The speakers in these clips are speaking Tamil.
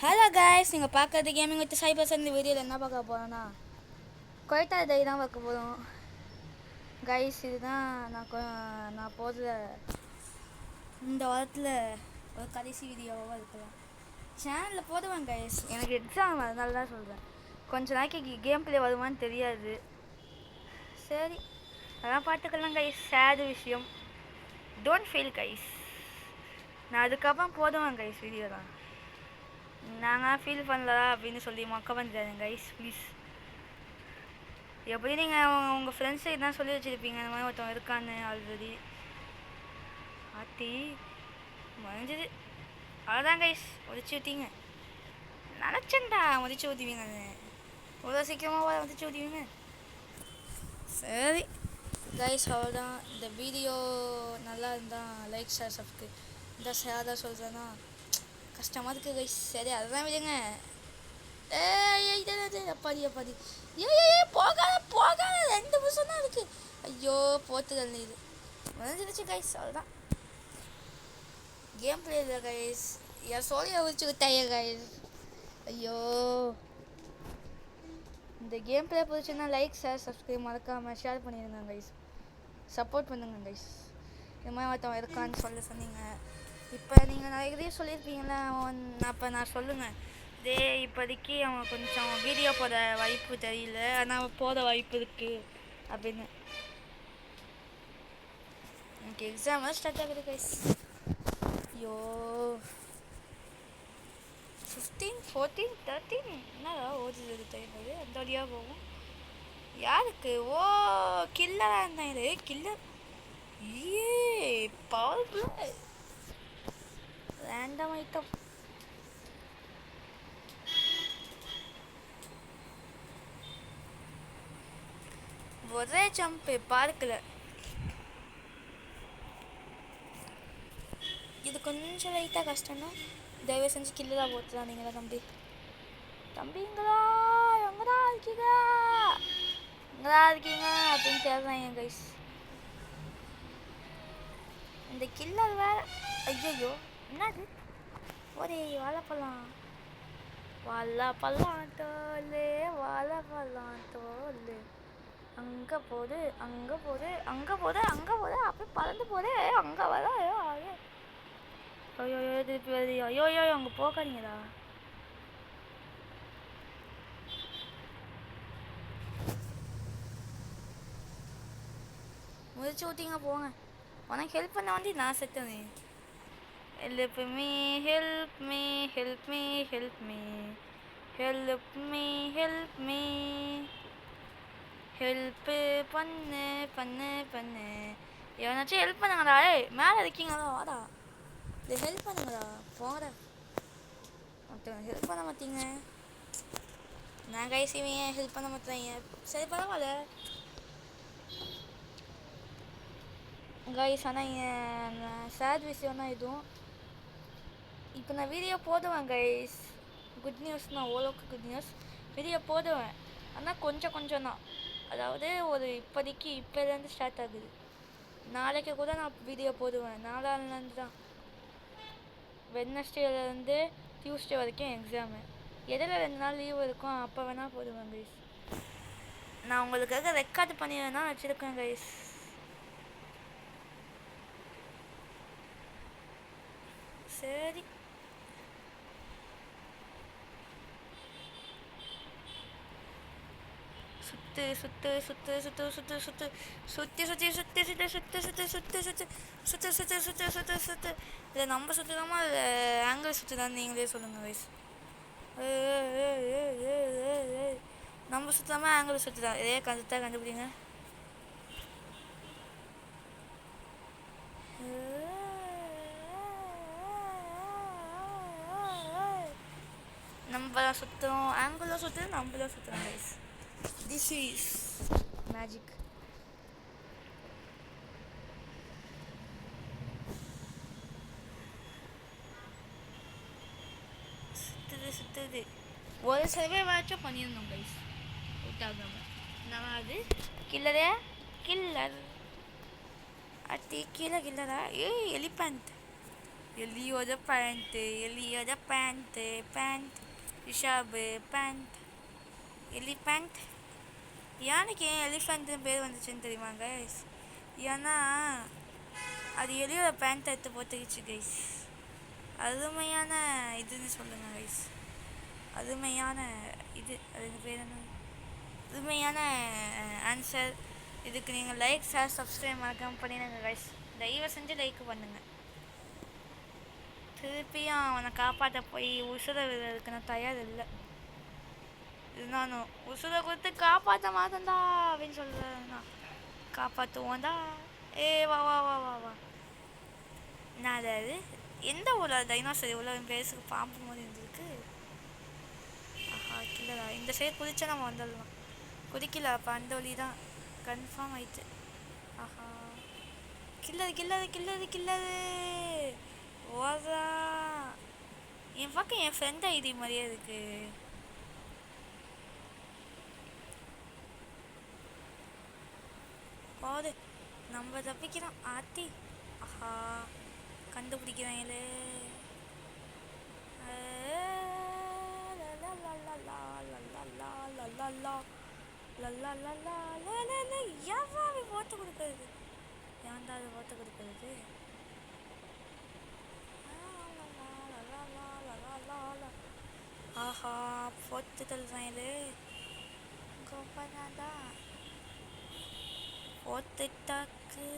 ஹலோ கைஸ், நீங்கள் பார்க்குறது கேமிங் வித் சைபர்ஸ். இந்த வீடியோவில் என்ன பார்க்க போகிறோன்னா கொய்டா டை தான் பார்க்க போகிறோம் கைஸ். இதுதான் நான் போடுற இந்த வாரத்தில் ஒரு கடைசி வீடியோவாக இருக்கலாம். சேனலில் போடுவேன் கைஸ். எனக்கு எக்ஸாம் அதனால தான் சொல்கிறேன். கொஞ்சம் நாளைக்கு கேம் பிளே வருமானு தெரியாது. சரி, அதான் பார்த்துக்கலாம் கைஸ். சேடு விஷயம். Don't feel guys. நான் அதுக்கப்புறம் போடுவேன் கைஸ் வீடியோ தான். நாங்கள் ஃபீல் பண்ணலா அப்படின்னு சொல்லி மொக்க பண்ணிடுறேன் கைஸ் ப்ளீஸ். எப்படி நீங்கள் உங்கள் ஃப்ரெண்ட்ஸுக்கு தான் சொல்லி வச்சுருப்பீங்க இந்த மாதிரி ஒருத்தவங்க இருக்கான்னு ஆல்ரெடி. ஆத்தி முடிஞ்சது அவ்வளோதான் கைஸ். உதச்சி ஊற்றிங்க. நினச்சேன்டா உதச்சி ஊற்றுவீங்கன்னு. இவ்வளோ சீக்கிரமாக உதச்சி ஊற்றுவீங்க. சரி கைஸ், அவ்வளோதான். இந்த வீடியோ நல்லா இருந்தால் லைக் ஷேர் சப்ஸ்கிரைப். இந்த சேராக சொல்கிறேன்னா கஷ்டமாக இருக்குது கைஸ். சரி, அதுதான் விடுங்க. அப்பாடி போகாத 2 நிமிஷம் தான் இருக்குது. ஐயோ போத்துதல் இது வந்துருச்சு கைஸ். அவ்வளோதான். கேம் பிளே இல்லை கைஸ். என் சோழியை வச்சு விட்டாயே கைஸ். ஐயோ, இந்த கேம் பிளே பிடிச்சுன்னா லைக் ஷேர் சப்ஸ்கிரைப் மறக்காமல் ஷேர் பண்ணிடுங்க கைஸ். சப்போர்ட் பண்ணுங்க கைஸ். இந்த மாதிரி ஒருத்தவன் இருக்கான்னு சொன்னீங்க. இப்போ நீங்கள் நிறைய சொல்லியிருப்பீங்களா, அப்போ நான் சொல்லுங்கள். இதே இப்போதைக்கு அவன் கொஞ்சம் வீடியோ போட வாய்ப்பு தெரியல, ஆனால் போட வாய்ப்பு இருக்குது அப்படின்னு. எனக்கு எக்ஸாம் ஸ்டார்ட் ஆகுது கைஸ். ஐயோ, 15 14 13 என்னடா ஓடுது டைம். அது அந்த வழியாக போகும். யாருக்கு? ஓ, கில்லராக இருந்தான். இது கில்லர். ஏ பவர்ஃபுல் ரேண்டம் ஐட்டம். ஒரே ஜம்ப்பு பார்க்கல. இது கொஞ்சம் லைட்டாக கஷ்டம்னா தயவு செஞ்சு கில்லராக போட்டுலாம். நீங்களா தம்பிங்களா எங்கடா இருக்கீங்க அப்படின்னு தேடுறாங்க கைஸ். இந்த கில்லர் வேற. ஐயோ என்னது? ஒரே வாழைப்பழம் தோல் அங்கே போகுது அப்படியே பறந்து போகுது. அங்கே வர ஐயோ திருப்பி வருது. ஐயோ அங்கே போகாதீங்கடா. முடிச்சு ஊற்றிங்க போங்க. உனக்கு ஹெல்ப் பண்ண வந்து நான் செத்தனே. ஹெல்ப் மீ ஹெல்ப்பு பண்ணு. எவனாச்சும் ஹெல்ப் பண்ணுங்கடா. மேலே இருக்கீங்களா? வாடா, இது ஹெல்ப் பண்ணுங்கடா. போங்கடா. ஒருத்தவங்க ஹெல்ப் பண்ண மாட்டீங்க. நான் கைஸ் இவன் ஹெல்ப் பண்ண மாட்டேங்க. சரி பரவாயில்ல கைஸ். ஆனால் சேட் விஷயம் தான் இதுவும். இப்போ நான் வீடியோ போடுவேன் கைஸ். குட் நியூஸ் தான், ஓரளவுக்கு குட் நியூஸ். வீடியோ போடுவேன், ஆனால் கொஞ்சம் தான். அதாவது ஒரு இப்போலேருந்து ஸ்டார்ட் ஆகுது. நாளைக்கு கூட நான் வீடியோ போடுவேன். நாளாலேருந்து தான். வெட்னஸ்டேலேருந்து டியூஸ்டே வரைக்கும் எக்ஸாமு. இடையில 2 நாள் லீவ் இருக்கும், அப்போ வேணால் போடுவேன் கைஸ். நான் உங்களுக்காக ரெக்கார்டு பண்ணி வேணால் வச்சுருக்கேன் கைஸ். சரி, சுத்து. இதை நம்ம சுற்றுதாமா ஆங்கிள் சுற்றுதான்னு நீங்களே சொல்லுங்க கைஸ். நம்ம சுத்தாம ஆங்கிள் சுற்றுதான். இதே கண்டுபிடிங்க. நம்ம சுற்றுறோம், ஆங்கிளாக சுற்றுறோம், நம்மளாக சுற்றுறோம் கைஸ். This is magic. சுற்றுது ஒரு சர்வேவாச்சும் பண்ணியிருந்தோம் கைஸ். விட்டாகாமல் நம்ம அது கில்லர் அத்தி கீழே கில்லரா. எலிபண்ட் எலியோட பேண்ட்டு எலியோட பேண்ட் ரிஷாபு பேண்ட் எலி பேண்ட். யானைக்கு ஏன் எலிஃபெண்ட்டுன்னு பேர் வந்துச்சுன்னு தெரியுமா கைஸ்? ஏன்னா அது எலியோட பேண்ட் எடுத்து போட்டுக்கிச்சு கைஸ். அருமையான இதுன்னு சொல்லுங்க கைஸ். அருமையான இது அதுக்கு பேர் என்ன? அருமையான ஆன்சர். இதுக்கு நீங்கள் லைக் ஷேர் சப்ஸ்கிரைப் மறக்காம பண்ணிடுங்க கைஸ். தயவு செஞ்சு லைக் பண்ணுங்க. திருப்பியும் அவனை காப்பாற்ற போய் உசுர விடுறதுக்கு நான் தயார் இல்லை. இருந்தாலும் உசுரை கொடுத்து காப்பாற்ற மாட்டேன்டா அப்படின்னு சொல்கிறேன்னா காப்பாற்றுவோண்டா. ஏ வா வா வா வா வா. நான் அதாவது எந்த ஊரில் டைனோசர் இவ்வளோ பேருக்கு பாம்பு மாதிரி இருந்திருக்கு. ஆஹா கில்லடா. இந்த சைடு குதிச்சா நம்ம வந்துடலாம். குதிக்கல அப்போ அந்த வழி தான் கன்ஃபார்ம் ஆயிடுச்சு. ஆஹா கில்லது கில்லது கில்லது கில்லது ஓதா. என் பக்கம் என் ஃப்ரெண்ட் ஐடி மாதிரியே இருக்கு. போது நம்ம தப்பிக்கிறோம் ஆத்தி. ஆஹா கண்டுபிடிக்கிறாங்களே. யாராவது ஓட்ட கொடுக்கறது? ஏன்டா அது ஓட்ட கொடுக்கறது? ஆஹா போட்டு தள்ளுறாங்களே. கோப்பனாடா போட்டுட்டாக்கு.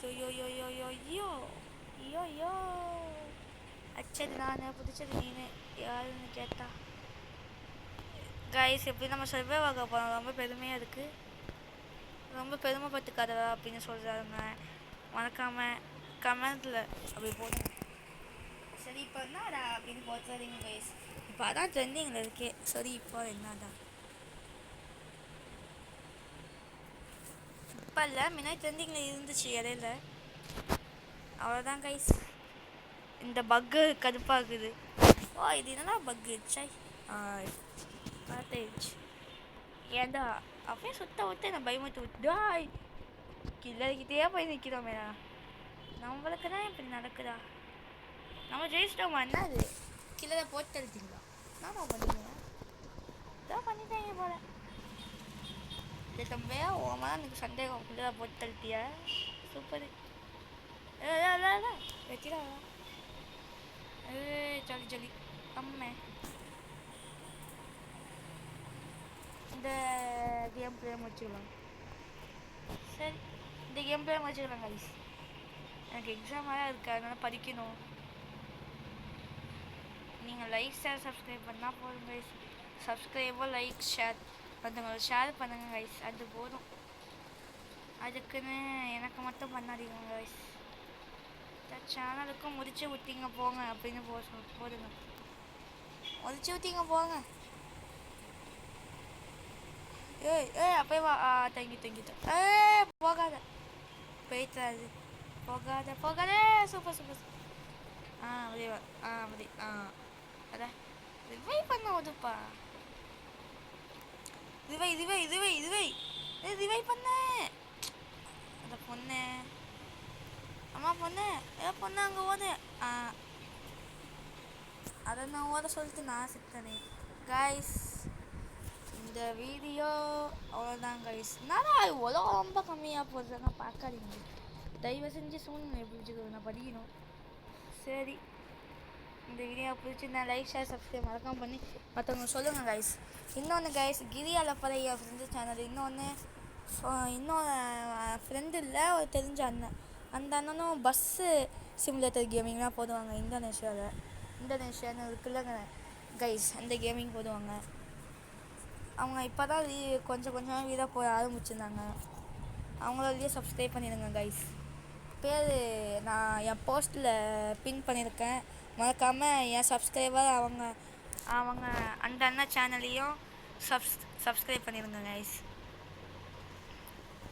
யோ யோ யோ யோ யோ யோ யோ. அச்சது நான் புதிச்சது நீனு யாருன்னு கேட்டா. கைஸ் எப்படி நம்ம சர்வே ஆக போகிறோம். ரொம்ப பெருமையாக இருக்குது. ரொம்ப பெருமைப்பட்டுக்காதவா அப்படின்னு சொல்கிறாருங்க. மறக்காமல் கமெண்ட்டில் அப்படி போடுங்க. சரி இப்போ என்னடா அப்படின்னு போட்டுறீங்க கைஸ். இப்போ அதான் ட்ரெண்டிங்கில் இருக்கே. சரி இப்போ என்னடா இப்போ இல்லை முன்னாடி ட்ரெண்டிங்கில் இருந்துச்சு இடையில. அவ்வளோதான் கைஸ். இந்த பக்கு கடுப்பாகுது. ஓ இது என்னடா பக்கு சை பார்த்தாயிடுச்சு. ஏண்டா அப்படியே சுத்த விட்டு என்னை பயமுத்து விட்டுடாய். கில்லர்கிட்டே போய் நிற்கிறோமேடா. நம்மளுக்கு தான் இப்படி நடக்குதா? நம்ம ஜெயிச்சிட்டோமா? என்னது கில்லரை போட்டு தள்ளிட்டீங்களா? என்னமா பண்ணீங்க? இதான் பண்ணிட்டேங்க போல. இல்லை தம்பியா ஓமா எனக்கு சந்தேகம். கில்லரை போட்டு தள்ளிட்டியா? சூப்பரு. வெட்டிடா. ஜாலி ஜாலி அம்மே. இந்த கேம் பிளே முடிச்சுக்கலாம். சரி இந்த கேம் பிளே முடிச்சுக்கலாம் கைஸ். எனக்கு எக்ஸாம் வேறு இருக்குது அதனால படிக்கணும். நீங்கள் லைக் ஷேர் சப்ஸ்கிரைப் பண்ணால் போதும் கைஸ். சப்ஸ்கிரைபோ லைக் ஷேர் பண்ணுங்க. ஷேர் பண்ணுங்கள் கைஸ். அது போதும். அதுக்குன்னு எனக்கு மட்டும் பண்ணாதீங்க கைஸ். சேனலுக்கும் முடிச்சு விட்டீங்க போங்க அப்படின்னு போதுங்க. முடிச்சு விட்டீங்க போங்க. ஏய் அப்படியே வா. தேங்க்யூ. போகாத போயிட்டாது. போகாத போகாத. Super super. அப்படியே வா. அப்படி அதான் ரிவை பண்ண உதுப்பா. ரிவை பண்ண அந்த பொண்ணு. அம்மா பொண்ணு ஏதோ பொண்ணு அங்கே ஓது. அதை நான் ஓத சொல்லிட்டு நான் சித்தனே கைஸ். இந்த வீடியோ அவ்வளோதான் கைஸ். நான் உலகம் ரொம்ப கம்மியாக போடுறேன்னா பார்க்காதீங்க. தயவு செஞ்சு சூழ்நிலை பிடிச்சிக்கணும். நான் படிக்கணும். சரி இந்த வீடியோ பிடிச்சிருந்தா லைக் ஷேர் சப்ஸ்கிரைப் மறக்காம பண்ணி மற்றவங்க சொல்லுங்கள் கைஸ். இன்னொன்று கைஸ் கிரியால பழைய ஃப்ரெண்டு சேனல். இன்னொன்று ஃப்ரெண்டு இல்லை ஒரு தெரிஞ்ச அண்ணன். அந்த அண்ணனும் பஸ்ஸு சிமுலேட்டர் கேமிங்லாம் போடுவாங்க. இந்தோனேஷியான்னு இருக்குல்லங்க கைஸ். அந்த கேமிங் போடுவாங்க. அவங்க இப்போ தான் கொஞ்சம் வீடாக போய் ஆரம்பிச்சிருந்தாங்க. அவங்களோடய சப்ஸ்கிரைப் பண்ணிடுங்க கைஸ். பேர் நான் என் போஸ்ட்டில் பின் பண்ணியிருக்கேன். மறக்காமல் என் சப்ஸ்கிரைபர் அவங்க அந்த அண்ணன் சேனல்லையும் சப்ஸ்கிரைப் பண்ணிடுங்க கைஸ்.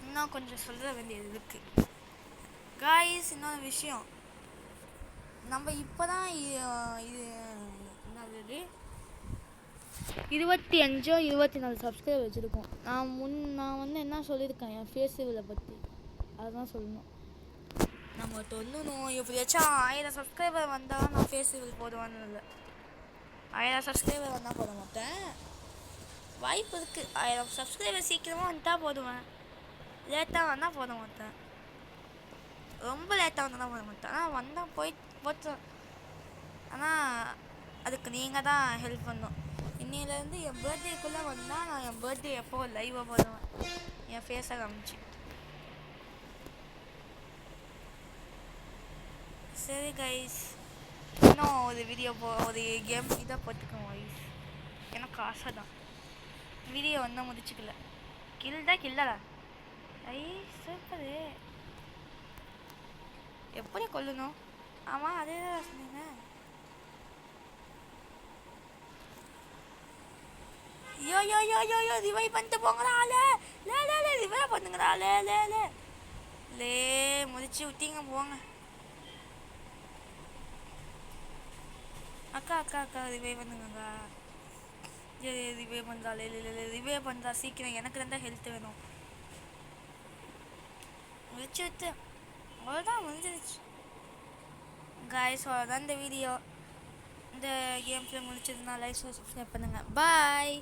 இன்னும் கொஞ்சம் சொல்ல வேண்டியது இருக்குது கைஸ். இன்னொரு விஷயம், நம்ம இப்போ தான் இது என்னது 25 24 சப்ஸ்கிரைபர் வச்சுருக்கோம். நான் வந்து என்ன சொல்லியிருக்கேன் என் ஃபேஸ்புக்கில் பற்றி, அதுதான் சொல்லணும். நம்ம தொண்ணணும் எப்படியாச்சும் 1000 சப்ஸ்கிரைபர் வந்தால் நான் ஃபேஸ்புக் போடுவான்னு இல்லை. 1000 சப்ஸ்கிரைபர் வந்தால் போட மாட்டேன். வாய்ப்பு இருக்குது. 1000 சப்ஸ்கிரைபர் சீக்கிரமாக வந்துட்டால் போடுவேன். லேட்டாக வந்தால் போட மாட்டேன். ரொம்ப லேட்டாக வந்தால் தான் போட மாட்டேன். ஆனால் வந்தால் போட்டு. ஆனால் அதுக்கு நீங்கள் தான் ஹெல்ப் பண்ணணும். இன்னிலேருந்து என் பர்த்டேக்குள்ளே வந்தால் நான் என் பர்த்டே எப்போ லைவாக போடுவேன் என் ஃபேஸை காமிச்சு. சரி கைஸ், இன்னும் ஒரு வீடியோ ஒரு கேம் இதாக போட்டுக்கோங்க கைஸ். எனக்கு ஆசை தான். வீடியோ வந்து முடிச்சுக்கல. கில்லடா. ஐ சூப்பரு. எப்படி கொல்லணும்? ஆமாம் அதே தான் சொன்னீங்க. யோ ரிவைவ் பண்ணிட்டு போங்கடா. லே ரிவைவ் பண்ணுங்கடா. லே முடிச்சு விட்டீங்க போங்க. அக்கா ரிவைவ் பண்ணுங்கக்கா. ரிவைவ் பண்ணுறா. ரிவைவ் பண்ணுறா சீக்கிரம். எனக்கு தான் ஹெல்த் வேணும். முடிச்சு விட்டு அவ்வளோதான், முடிஞ்சிருச்சு காய்ஸ். அவ்வளோதான் இந்த வீடியோ. இந்த கேம் பிளே முடிச்சதுன்னா லைக் சப்ஸ்கிரைப் பண்ணுங்கள். பாய்.